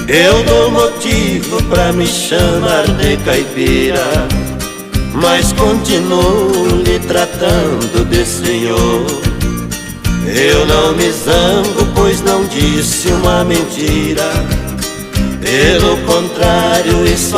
Eu dou motivo pra me chamar de caipira, mas continuo lhe tratando de senhor. Eu não me zango, pois não disse uma mentira. Pelo contrário, isso